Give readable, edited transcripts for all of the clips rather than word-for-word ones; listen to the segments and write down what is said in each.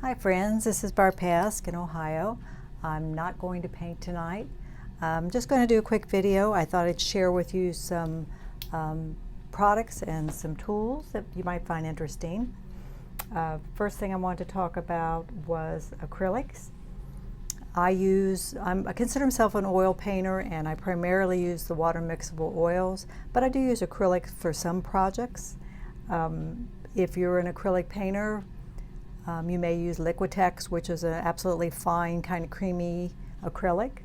Hi friends, this is Barb Pask in Ohio. I'm not going to paint tonight. I'm just going to do a quick video. I thought I'd share with you some products and some tools that you might find interesting. First thing I wanted to talk about was acrylics. I consider myself an oil painter, and I primarily use the water mixable oils, but I do use acrylics for some projects. If you're an acrylic painter, you may use Liquitex, which is an absolutely fine, kind of creamy acrylic.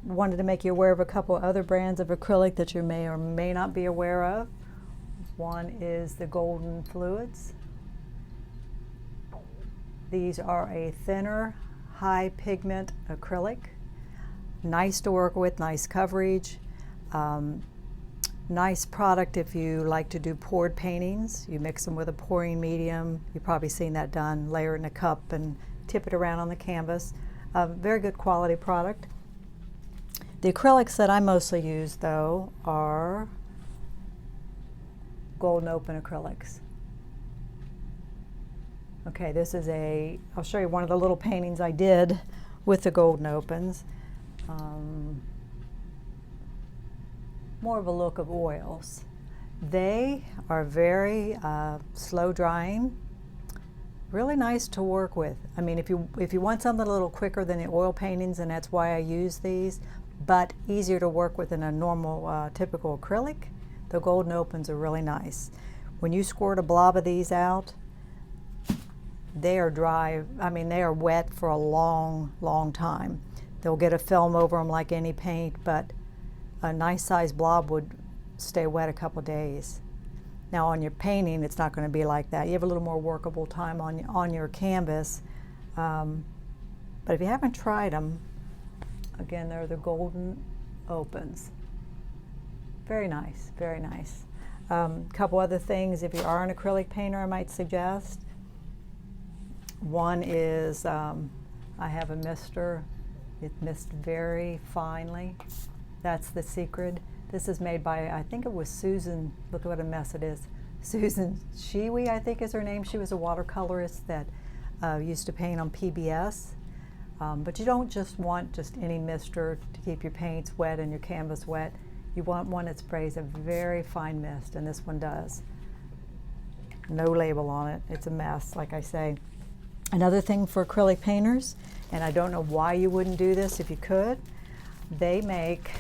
Wanted to make you aware of a couple other brands of acrylic that you may or may not be aware of. One is the Golden Fluids. These are a thinner, high pigment acrylic. Nice to work with, nice coverage. Nice product if you like to do poured paintings. You mix them with a pouring medium. You've probably seen that done. Layer it in a cup and tip it around on the canvas. Very good quality product. The acrylics that I mostly use, though, are Golden Open acrylics. Okay, I'll show you one of the little paintings I did with the Golden Opens. More of a look of oils. They are very slow drying, really nice to work with. I mean, if you want something a little quicker than the oil paintings, and that's why I use these, but easier to work with than a normal typical acrylic, the Golden Opens are really nice. When you squirt a blob of these out, they are dry. I mean, they are wet for a long time. They'll get a film over them like any paint, but a nice sized blob would stay wet a couple days. Now on your painting, it's not going to be like that. You have a little more workable time on your canvas. But if you haven't tried them, again, they're the Golden Opens. Very nice, very nice. Couple other things, if you are an acrylic painter, I might suggest. One is I have a mister. It mists very finely. That's the secret. This is made by, I think it was Susan, look at what a mess it is. Susan Shiwi, I think is her name. She was a watercolorist that used to paint on PBS. But you don't just want just any mister to keep your paints wet and your canvas wet. You want one that sprays a very fine mist, and this one does. No label on it. It's a mess, like I say. Another thing for acrylic painters, and I don't know why you wouldn't do this if you could, they make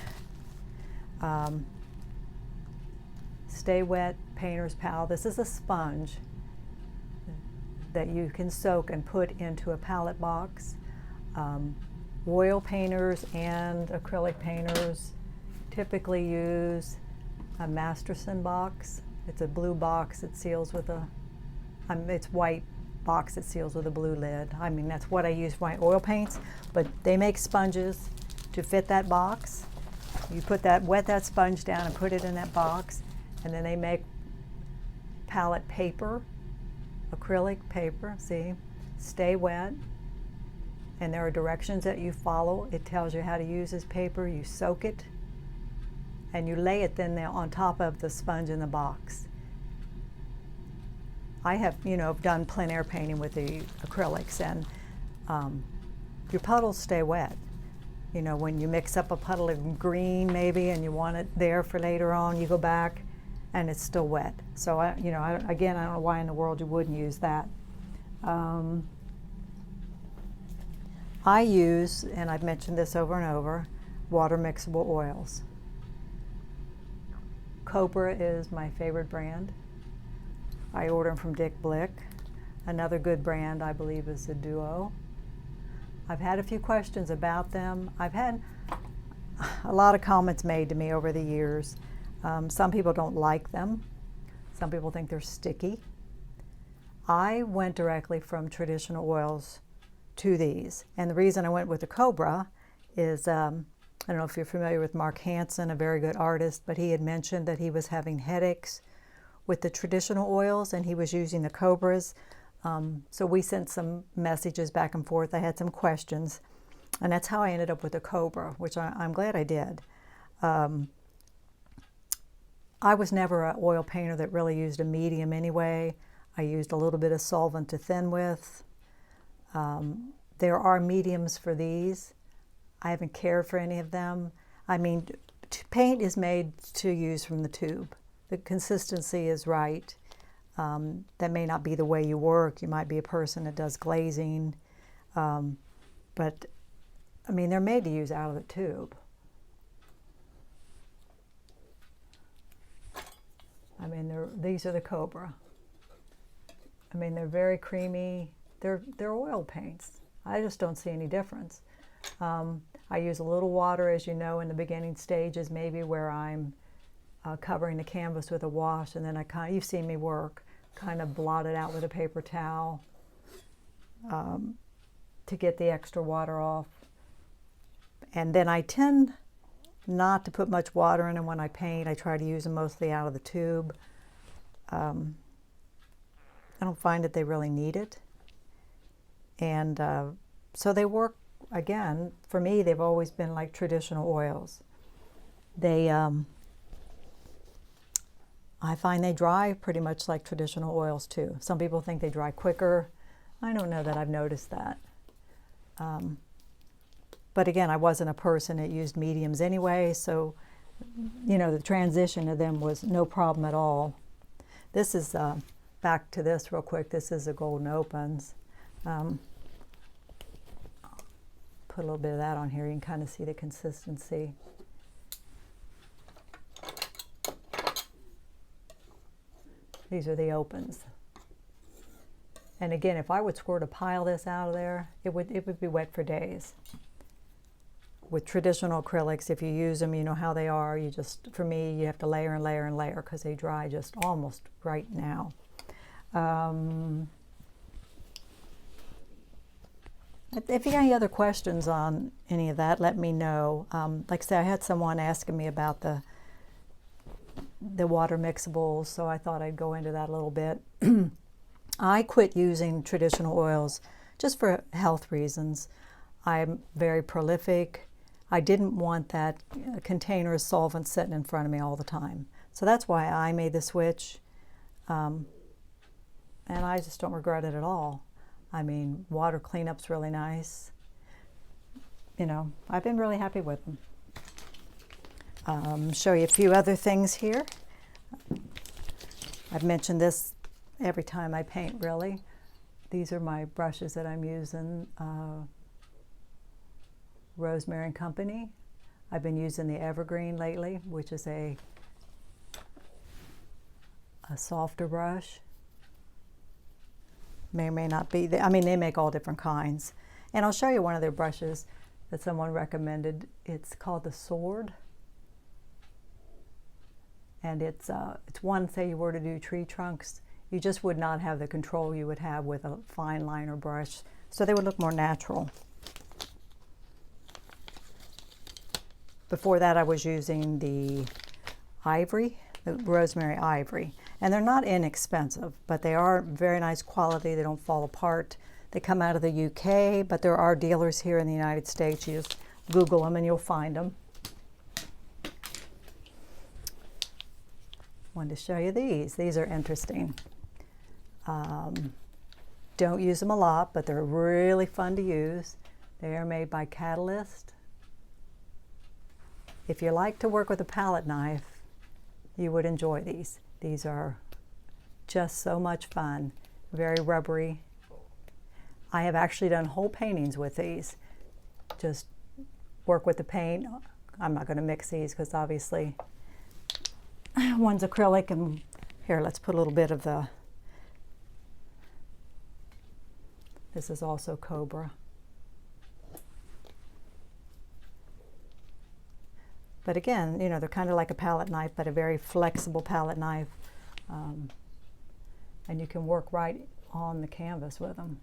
Stay Wet Painter's Pal. This is a sponge that you can soak and put into a palette box. Oil painters and acrylic painters typically use a Masterson box. It's a blue box that seals with it's white box that seals with a blue lid. I mean, that's what I use for my oil paints, but they make sponges to fit that box. You wet that sponge down and put it in that box, and then they make palette paper, acrylic paper, see, stay wet, and there are directions that you follow. It tells you how to use this paper. You soak it, and you lay it then on top of the sponge in the box. I have, done plein air painting with the acrylics, and your puddles stay wet. When you mix up a puddle of green maybe and you want it there for later on, you go back and it's still wet. So again, I don't know why in the world you wouldn't use that. I use, and I've mentioned this over and over, water mixable oils. Cobra is my favorite brand. I order them from Dick Blick. Another good brand, I believe, is the Duo. I've had a few questions about them. I've had a lot of comments made to me over the years. Some people don't like them. Some people think they're sticky. I went directly from traditional oils to these. And the reason I went with the Cobra is, I don't know if you're familiar with Mark Hansen, a very good artist, but he had mentioned that he was having headaches with the traditional oils, and he was using the Cobras. So we sent some messages back and forth. I had some questions, and that's how I ended up with the Cobra, which I'm glad I did. I was never an oil painter that really used a medium anyway. I used a little bit of solvent to thin with. There are mediums for these. I haven't cared for any of them. I mean, paint is made to use from the tube. The consistency is right. That may not be the way you work. You might be a person that does glazing. But, I mean, they're made to use out of the tube. I mean, these are the Cobra. I mean, they're very creamy. They're oil paints. I just don't see any difference. I use a little water, as you know, in the beginning stages, maybe where I'm covering the canvas with a wash, and then you've seen me work, kind of blot it out with a paper towel to get the extra water off. And then I tend not to put much water in them when I paint. I try to use them mostly out of the tube. I don't find that they really need it. And so they work, again, for me, they've always been like traditional oils. They, I find they dry pretty much like traditional oils too. Some people think they dry quicker. I don't know that I've noticed that. But again, I wasn't a person that used mediums anyway, so, you know, the transition to them was no problem at all. This is, back to this real quick, this is the Golden Opens. Put a little bit of that on here, you can kind of see the consistency. These are the Opens. And again, if I would squirt a pile of this out of there, it would be wet for days. With traditional acrylics, if you use them, you know how they are. You just, for me, you have to layer and layer and layer because they dry just almost right now. If you got any other questions on any of that, let me know. Like I said, I had someone asking me about the water mixables, so I thought I'd go into that a little bit. I quit using traditional oils just for health reasons. I'm very prolific. I didn't want that container of solvent sitting in front of me all the time. So that's why I made the switch. And I just don't regret it at all. I mean, water cleanup's really nice. You know, I've been really happy with them. Show you a few other things here. I've mentioned this every time I paint, really. These are my brushes that I'm using. Rosemary and Company. I've been using the Evergreen lately, which is a softer brush. May or may not be. I mean, they make all different kinds. And I'll show you one of their brushes that someone recommended. It's called the Sword. And it's one, say you were to do tree trunks, you just would not have the control you would have with a fine liner brush. So they would look more natural. Before that, I was using the Ivory, the Rosemary Ivory. And they're not inexpensive, but they are very nice quality. They don't fall apart. They come out of the UK, but there are dealers here in the United States. You just Google them and you'll find them. Wanted to show you these. These are interesting. Don't use them a lot, but they're really fun to use. They are made by Catalyst. If you like to work with a palette knife, you would enjoy these. These are just so much fun, very rubbery. I have actually done whole paintings with these. Just work with the paint. I'm not going to mix these because obviously one's acrylic, and here, let's put a little bit of the, this is also Cobra. But again, you know, they're kind of like a palette knife, but a very flexible palette knife. And you can work right on the canvas with them.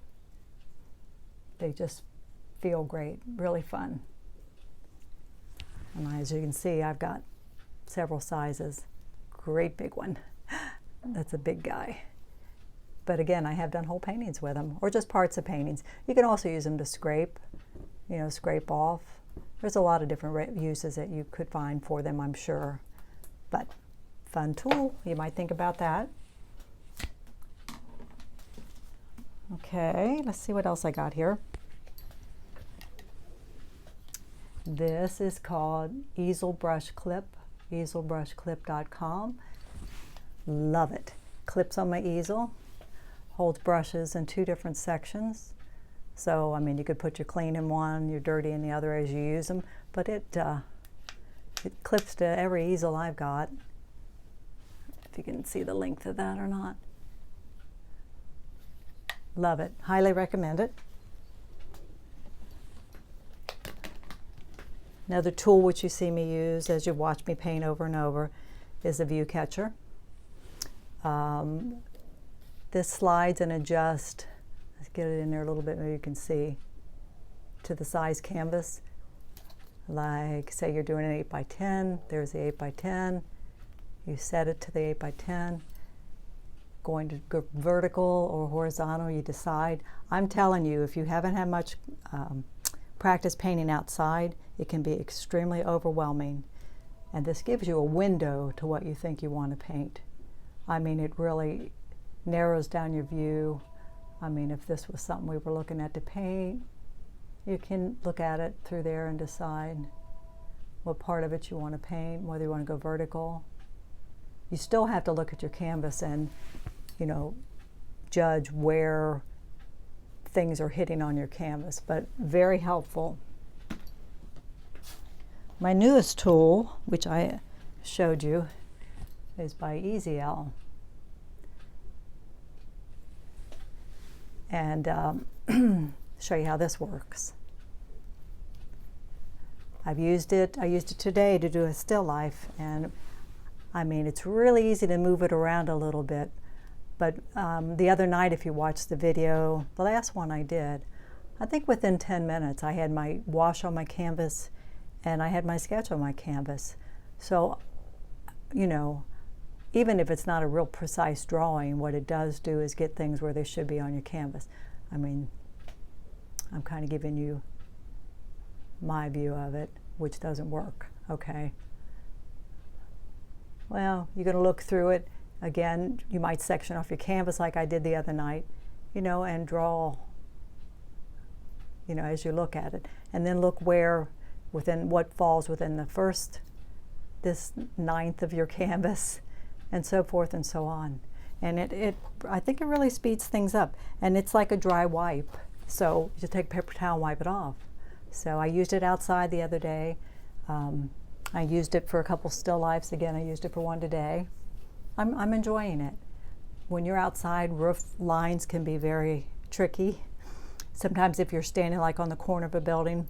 They just feel great, really fun. And as you can see, I've got several sizes. Great big one. That's a big guy. But again, I have done whole paintings with them, or just parts of paintings. You can also use them to scrape, you know, scrape off. There's a lot of different uses that you could find for them, I'm sure. But fun tool, you might think about that. Okay, let's see what else I got here. This is called Easel Brush Clip, easelbrushclip.com. Love it. Clips on my easel, holds brushes in 2 different sections. So, I mean, you could put your clean in one, your dirty in the other as you use them, but it clips to every easel I've got. If you can see the length of that or not. Love it. Highly recommend it. Another tool which you see me use as you watch me paint over and over is a view catcher. This slides and adjusts. Let's get it in there a little bit, maybe you can see, to the size canvas. Like, say you're doing an 8x10, there's the 8x10. You set it to the 8x10. Going to go vertical or horizontal, you decide. I'm telling you, if you haven't had much practice painting outside, it can be extremely overwhelming. And this gives you a window to what you think you want to paint. I mean, it really narrows down your view. I mean, if this was something we were looking at to paint, you can look at it through there and decide what part of it you want to paint, whether you want to go vertical. You still have to look at your canvas and, you know, judge where things are hitting on your canvas, but very helpful. My newest tool, which I showed you, is by Easy-L. And show you how this works. I used it today to do a still life, and I mean, it's really easy to move it around a little bit. But the other night, if you watched the video, the last one I did, I think within 10 minutes I had my wash on my canvas and I had my sketch on my canvas. So, you know, even if it's not a real precise drawing, what it does do is get things where they should be on your canvas. I mean, I'm kind of giving you my view of it, which doesn't work, okay? Well, you're going to look through it. Again, you might section off your canvas like I did the other night, you know, and draw, you know, as you look at it. And then look where, within what falls within the first, this 1/9 of your canvas, and so forth and so on. And I think it really speeds things up. And it's like a dry wipe. So you just take a paper towel and wipe it off. So I used it outside the other day. I used it for a couple still lifes. Again, I used it for one today. I'm enjoying it. When you're outside, roof lines can be very tricky. Sometimes if you're standing like on the corner of a building,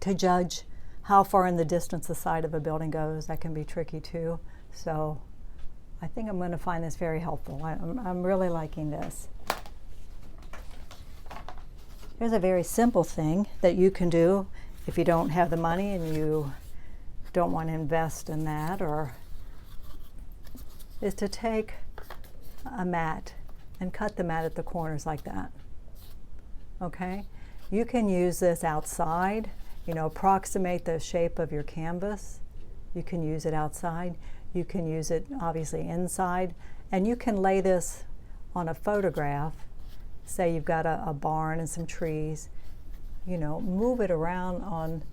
to judge how far in the distance the side of a building goes, that can be tricky too. So I think I'm going to find this very helpful. I'm really liking this. Here's a very simple thing that you can do if you don't have the money and you don't want to invest in that, or is to take a mat and cut the mat at the corners like that. Okay? You can use this outside, you know, approximate the shape of your canvas. You can use it outside. You can use it obviously inside, and you can lay this on a photograph. Say you've got a barn and some trees, you know, move it around on,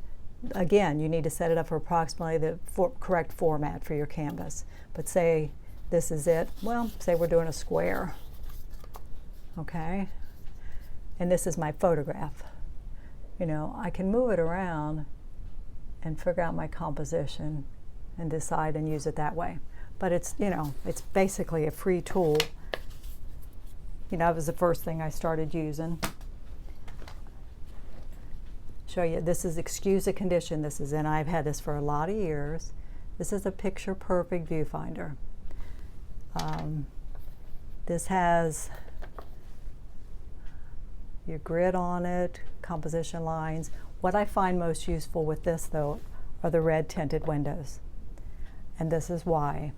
again, you need to set it up for approximately the correct format for your canvas. But say this is it, well, say we're doing a square, okay? And this is my photograph. You know, I can move it around and figure out my composition and decide and use it that way. But it's, you know, it's basically a free tool. You know, that was the first thing I started using. Show you, this is Excuse a Condition. This is, and I've had this for a lot of years. This is a picture perfect viewfinder. This has your grid on it, composition lines. What I find most useful with this though are the red tinted windows. And this is why.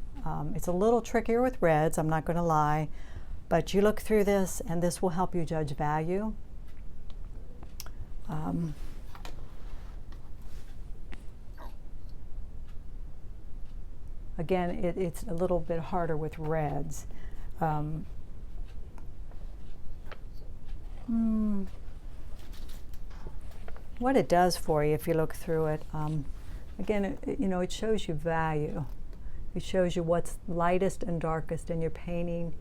It's a little trickier with reds, I'm not going to lie, but you look through this and this will help you judge value. Again, it's a little bit harder with reds. What it does for you if you look through it, again, it shows you value. It shows you what's lightest and darkest in your painting.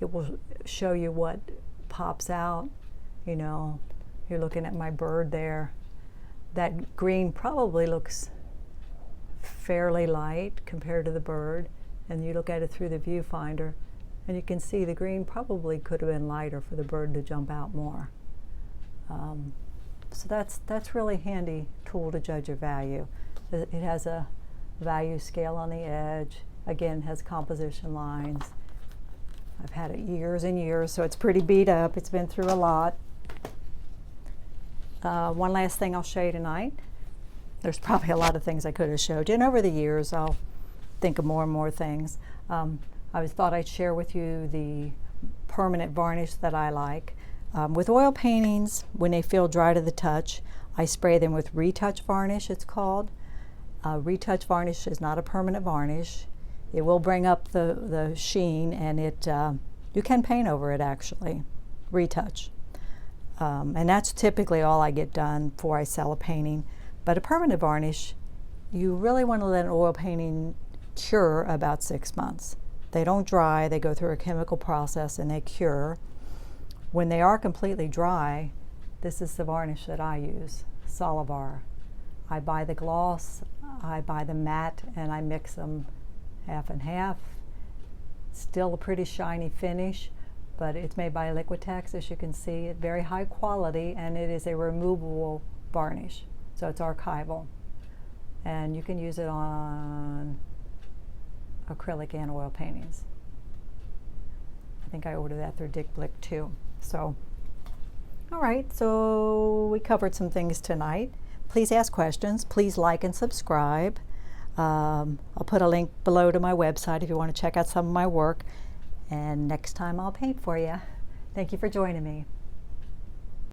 It will show you what pops out. You're looking at my bird there. That green probably looks fairly light compared to the bird, and you look at it through the viewfinder and you can see the green probably could have been lighter for the bird to jump out more. So that's really handy tool to judge your value. It has a value scale on the edge. Again, has composition lines. I've had it years and years, so it's pretty beat up. It's been through a lot. One last thing I'll show you tonight. There's probably a lot of things I could have showed you, and over the years I'll think of more and more things. I thought I'd share with you the permanent varnish that I like. With oil paintings, when they feel dry to the touch, I spray them with retouch varnish, it's called. Retouch varnish is not a permanent varnish. It will bring up the sheen, and you can paint over it actually, retouch. And that's typically all I get done before I sell a painting. But a permanent varnish, you really want to let an oil painting cure about 6 months. They don't dry, they go through a chemical process and they cure. When they are completely dry, this is the varnish that I use, Solivar. I buy the gloss, I buy the matte, and I mix them half and half. Still a pretty shiny finish, but it's made by Liquitex, as you can see. It's very high quality, and it is a removable varnish, so it's archival. And you can use it on acrylic and oil paintings. I think I ordered that through Dick Blick too. So, all right, so we covered some things tonight. Please ask questions. Please like and subscribe. I'll put a link below to my website if you want to check out some of my work. And next time I'll paint for you. Thank you for joining me.